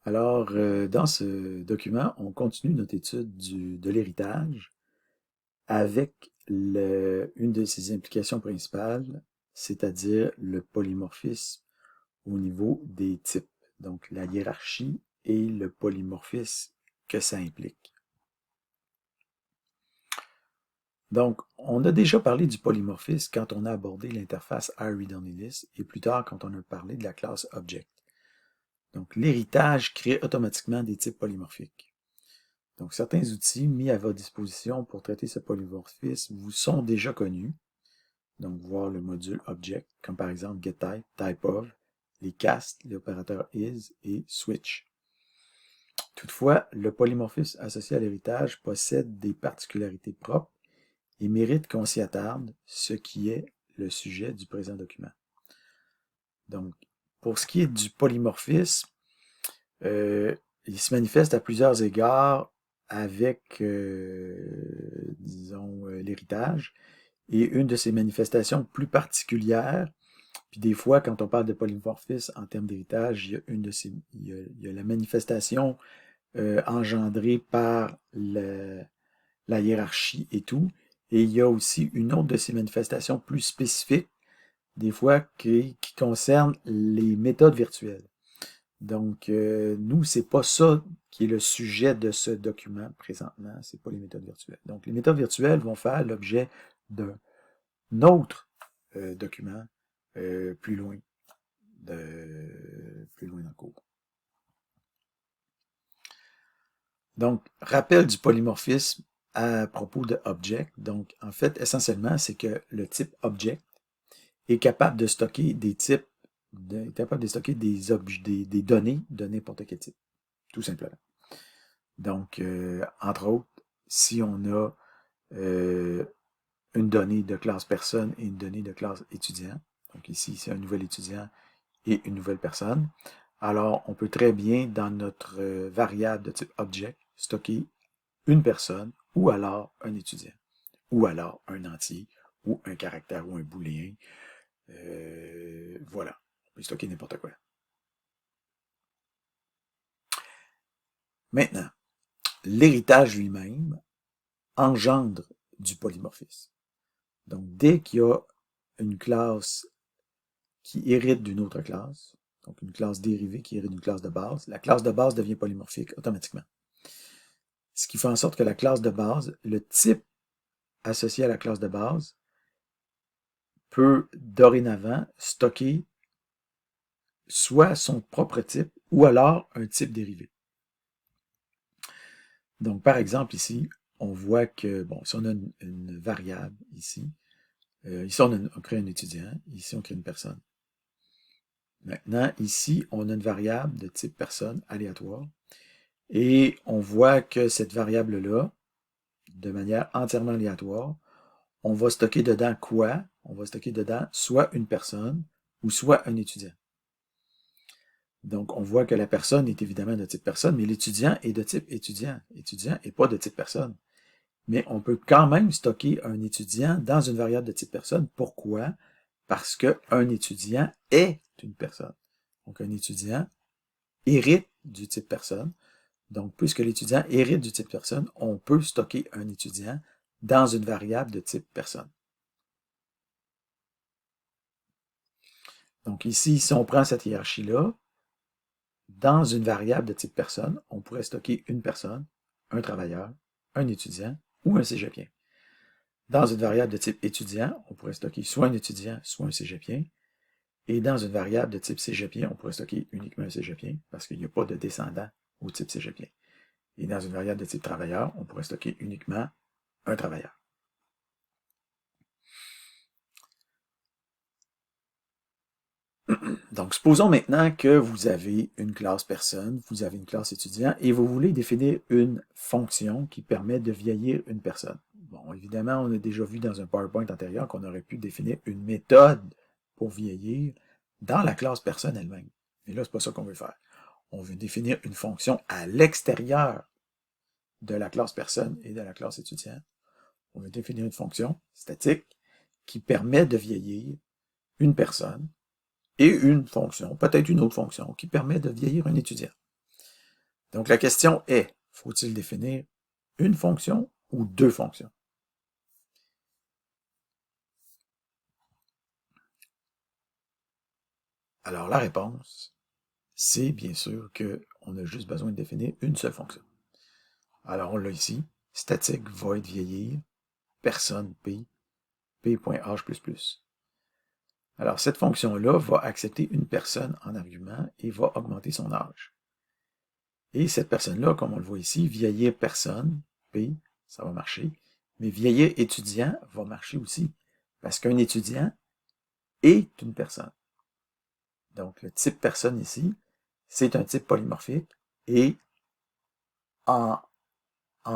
Alors, dans ce document, on continue notre étude de l'héritage avec une de ses implications principales, c'est-à-dire le polymorphisme au niveau des types. Donc, la hiérarchie et le polymorphisme que ça implique. Donc, on a déjà parlé du polymorphisme quand on a abordé l'interface iRead-OnlyList et plus tard quand on a parlé de la classe Object. Donc, l'héritage crée automatiquement des types polymorphiques. Donc, certains outils mis à votre disposition pour traiter ce polymorphisme vous sont déjà connus. Donc, voir le module Object, comme par exemple getType, typeOf, les casts, l'opérateur is et switch. Toutefois, le polymorphisme associé à l'héritage possède des particularités propres et mérite qu'on s'y attarde, ce qui est le sujet du présent document. Donc, pour ce qui est du polymorphisme, il se manifeste à plusieurs égards avec, disons, l'héritage. Et une de ces manifestations plus particulières, puis des fois, quand on parle de polymorphisme en termes d'héritage, il y a la manifestation engendrée par la hiérarchie et tout. Et il y a aussi une autre de ces manifestations plus spécifiques, des fois, qui concerne les méthodes virtuelles. Donc, nous, c'est pas ça qui est le sujet de ce document présentement, c'est pas les méthodes virtuelles. Donc, les méthodes virtuelles vont faire l'objet d'un autre document plus loin, plus loin dans le cours. Donc, rappel du polymorphisme à propos de object. Donc, en fait, essentiellement, c'est que le type object est capable de stocker des types, est capable de stocker des données de n'importe quel type, tout simplement. Donc, entre autres, si on a une donnée de classe personne et une donnée de classe étudiant, donc ici, c'est un nouvel étudiant et une nouvelle personne, alors on peut très bien, dans notre variable de type object, stocker une personne ou alors un étudiant, ou alors un entier, ou un caractère ou un booléen. Voilà, on peut stocker n'importe quoi. Maintenant, l'héritage lui-même engendre du polymorphisme. Donc, dès qu'il y a une classe qui hérite d'une autre classe, donc une classe dérivée qui hérite d'une classe de base, la classe de base devient polymorphique automatiquement. Ce qui fait en sorte que la classe de base, le type associé à la classe de base, peut dorénavant stocker soit son propre type ou alors un type dérivé. Donc, par exemple, ici, on voit que, bon, si on a une variable ici, ici on crée un étudiant, ici on crée une personne. Maintenant, ici, on a une variable de type personne aléatoire et on voit que cette variable-là, de manière entièrement aléatoire, on va stocker dedans quoi? On va stocker dedans soit une personne ou soit un étudiant. Donc, on voit que la personne est évidemment de type personne, mais l'étudiant est de type étudiant. Étudiant et pas de type personne. Mais on peut quand même stocker un étudiant dans une variable de type personne. Pourquoi? Parce qu'un étudiant est une personne. Donc, un étudiant hérite du type personne. Donc, puisque l'étudiant hérite du type personne, on peut stocker un étudiant dans une variable de type personne. Donc ici, si on prend cette hiérarchie-là, dans une variable de type personne, on pourrait stocker une personne, un travailleur, un étudiant ou un cégepien. Dans une variable de type étudiant, on pourrait stocker soit un étudiant, soit un cégepien. Et dans une variable de type cégepien, on pourrait stocker uniquement un cégepien parce qu'il n'y a pas de descendant au type cégepien. Et dans une variable de type travailleur, on pourrait stocker uniquement un travailleur. Donc, supposons maintenant que vous avez une classe personne, vous avez une classe étudiant et vous voulez définir une fonction qui permet de vieillir une personne. Bon, évidemment, on a déjà vu dans un PowerPoint antérieur qu'on aurait pu définir une méthode pour vieillir dans la classe personne elle-même. Mais là, c'est pas ça qu'on veut faire. On veut définir une fonction à l'extérieur de la classe personne et de la classe étudiant. On veut définir une fonction statique qui permet de vieillir une personne et une fonction, peut-être une autre fonction, qui permet de vieillir un étudiant. Donc la question est, faut-il définir une fonction ou deux fonctions? Alors la réponse, c'est bien sûr qu'on a juste besoin de définir une seule fonction. Alors on l'a ici, statique void vieillir, personne P, P.H++. Alors cette fonction-là va accepter une personne en argument et va augmenter son âge. Et cette personne-là, comme on le voit ici, vieillir personne, P, ça va marcher, mais vieillir étudiant va marcher aussi, parce qu'un étudiant est une personne. Donc le type personne ici, c'est un type polymorphique, et en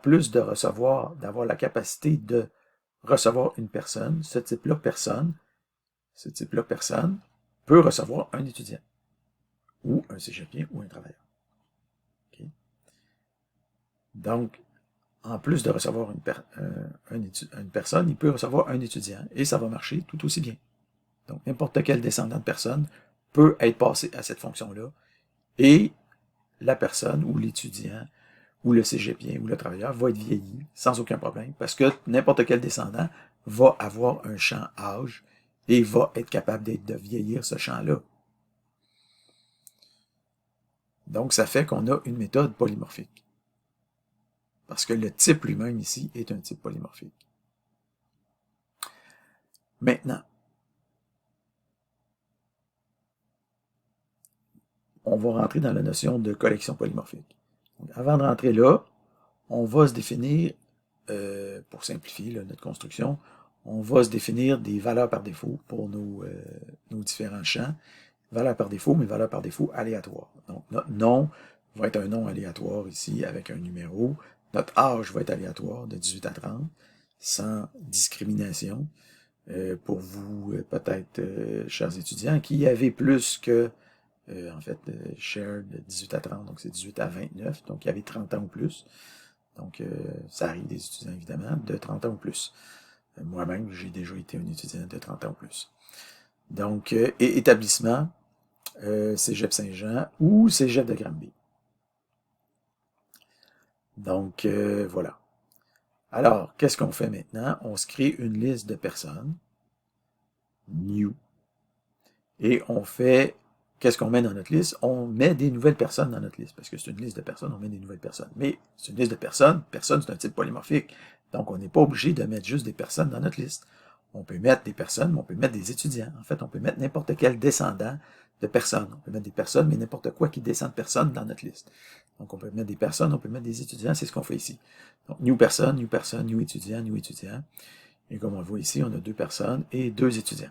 plus de recevoir, d'avoir la capacité de recevoir une personne, ce type-là personne peut recevoir un étudiant, ou un cégepien, ou un travailleur. Okay? Donc, en plus de recevoir une personne, il peut recevoir un étudiant, et ça va marcher tout aussi bien. Donc, n'importe quel descendant de personne peut être passé à cette fonction-là, et la personne, ou l'étudiant, ou le cégepien, ou le travailleur va être vieilli sans aucun problème, parce que n'importe quel descendant va avoir un champ âge, et va être capable de vieillir ce champ-là. Donc, ça fait qu'on a une méthode polymorphique. Parce que le type lui-même ici est un type polymorphique. Maintenant, on va rentrer dans la notion de collection polymorphique. Donc, avant de rentrer là, on va se définir, pour simplifier là, notre construction, on va se définir des valeurs par défaut pour nos différents champs. Valeurs par défaut, mais valeurs par défaut aléatoires. Donc, notre nom va être un nom aléatoire ici avec un numéro. Notre âge va être aléatoire de 18 à 30, sans discrimination. Pour vous, peut-être, chers étudiants, qui avez plus que, en fait, share de 18 à 30, donc c'est 18 à 29, donc il y avait 30 ans ou plus. Donc, ça arrive des étudiants, évidemment, de 30 ans ou plus. Moi-même, j'ai déjà été un étudiant de 30 ans ou plus. Donc, et établissement, Cégep Saint-Jean ou Cégep de Granby. Donc, voilà. Alors, qu'est-ce qu'on fait maintenant? On se crée une liste de personnes, new, et on fait, qu'est-ce qu'on met dans notre liste? On met des nouvelles personnes dans notre liste, parce que c'est une liste de personnes, on met des nouvelles personnes. Mais c'est une liste de personnes, personne c'est un type polymorphique, donc on n'est pas obligé de mettre juste des personnes dans notre liste. On peut mettre des personnes, mais on peut mettre des étudiants. En fait, on peut mettre n'importe quel descendant de personnes. On peut mettre des personnes, mais n'importe quoi qui descend de personnes dans notre liste. Donc, on peut mettre des personnes, on peut mettre des étudiants, c'est ce qu'on fait ici. Donc, new personne, new étudiant, new étudiant. Et comme on le voit ici, on a deux personnes et deux étudiants.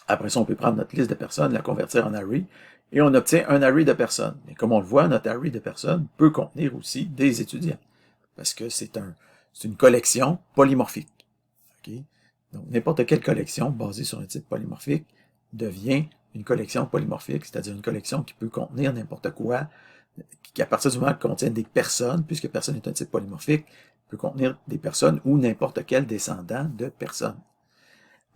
Après ça, on peut prendre notre liste de personnes, la convertir en array, et on obtient un array de personnes. Mais comme on le voit, notre array de personnes peut contenir aussi des étudiants, parce que c'est une collection polymorphique. Okay? Donc, n'importe quelle collection basée sur un type polymorphique devient une collection polymorphique, c'est-à-dire une collection qui peut contenir n'importe quoi, qui à partir du moment qu'elle contient des personnes, puisque personne est un type polymorphique, peut contenir des personnes ou n'importe quel descendant de personnes.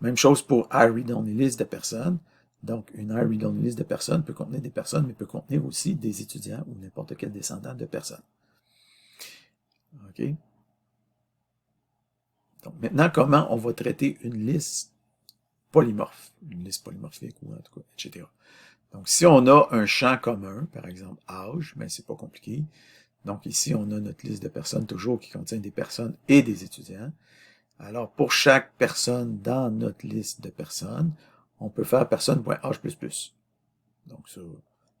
Même chose pour read-only list de personnes. Donc, une read-only list de personnes peut contenir des personnes, mais peut contenir aussi des étudiants ou n'importe quel descendant de personnes. OK? Donc, maintenant, comment on va traiter une liste polymorphe, une liste polymorphique ou en tout cas, etc. Donc, si on a un champ commun, par exemple âge, mais c'est pas compliqué. Donc, ici, on a notre liste de personnes toujours qui contient des personnes et des étudiants. Alors, pour chaque personne dans notre liste de personnes, on peut faire personne.h++. Donc, ça,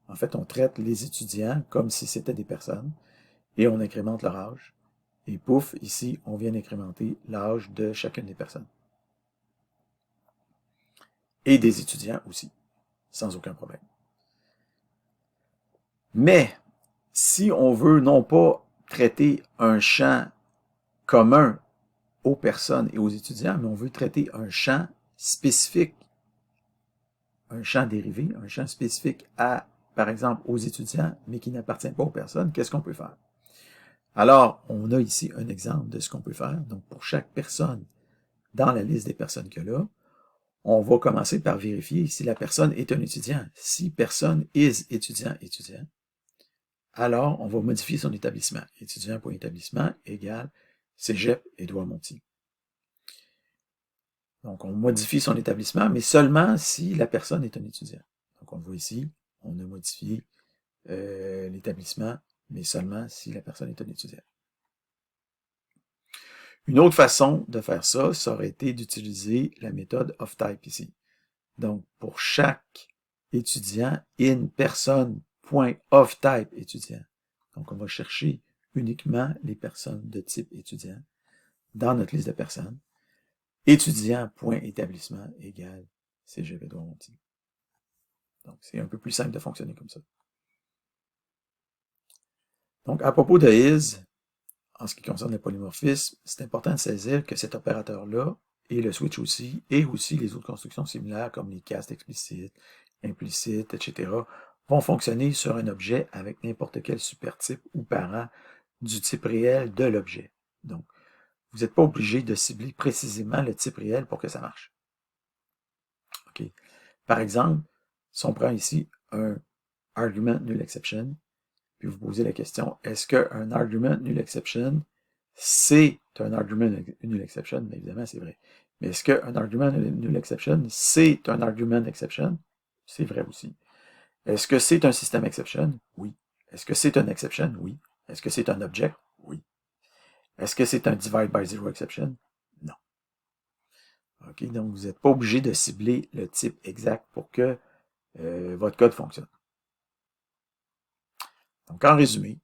en fait, on traite les étudiants comme si c'était des personnes et on incrémente leur âge. Et pouf, ici, on vient incrémenter l'âge de chacune des personnes. Et des étudiants aussi, sans aucun problème. Mais, si on veut non pas traiter un champ commun aux personnes et aux étudiants, mais on veut traiter un champ spécifique, un champ dérivé, un champ spécifique à, par exemple, aux étudiants, mais qui n'appartient pas aux personnes, qu'est-ce qu'on peut faire? Alors, on a ici un exemple de ce qu'on peut faire. Donc, pour chaque personne dans la liste des personnes qu'il y a là, on va commencer par vérifier si la personne est un étudiant. Si personne is étudiant, alors on va modifier son établissement. Étudiant.établissement égale Cégep Édouard-Montille. Donc, on modifie son établissement, mais seulement si la personne est un étudiant. Donc, on le voit ici, on a modifié l'établissement, mais seulement si la personne est un étudiant. Une autre façon de faire ça, ça aurait été d'utiliser la méthode oftype ici. Donc, pour chaque étudiant, in person.oftype étudiant. Donc, on va chercher uniquement les personnes de type étudiant dans notre liste de personnes. Étudiant.établissement égale Cégep Édouard-Montille. Donc, c'est un peu plus simple de fonctionner comme ça. Donc, à propos de is, en ce qui concerne le polymorphisme, c'est important de saisir que cet opérateur-là, et le switch aussi, et aussi les autres constructions similaires comme les castes explicites, implicites, etc., vont fonctionner sur un objet avec n'importe quel supertype ou parent du type réel de l'objet. Donc, vous n'êtes pas obligé de cibler précisément le type réel pour que ça marche. Okay. Par exemple, si on prend ici un argument null exception, puis vous posez la question, est-ce qu'un argument null exception, c'est un argument null exception? Mais évidemment, c'est vrai. Mais est-ce qu'un argument null exception, c'est un argument exception? C'est vrai aussi. Est-ce que c'est un système exception? Oui. Est-ce que c'est un exception? Oui. Est-ce que c'est un object? Oui. Est-ce que c'est un divide by zero exception? Non. OK, donc vous n'êtes pas obligé de cibler le type exact pour que votre code fonctionne. Donc, en résumé,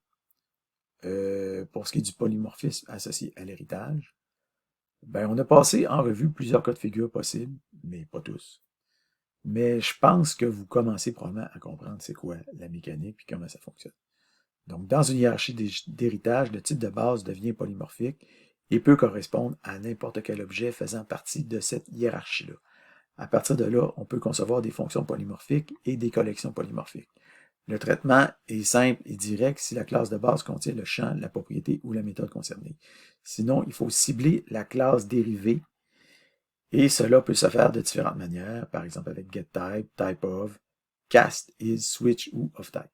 pour ce qui est du polymorphisme associé à l'héritage, ben, on a passé en revue plusieurs cas de figure possibles, mais pas tous. Mais je pense que vous commencez probablement à comprendre c'est quoi la mécanique et comment ça fonctionne. Donc, dans une hiérarchie d'héritage, le type de base devient polymorphique et peut correspondre à n'importe quel objet faisant partie de cette hiérarchie-là. À partir de là, on peut concevoir des fonctions polymorphiques et des collections polymorphiques. Le traitement est simple et direct si la classe de base contient le champ, la propriété ou la méthode concernée. Sinon, il faut cibler la classe dérivée et cela peut se faire de différentes manières, par exemple avec getType, typeOf, cast, is, switch ou oftype.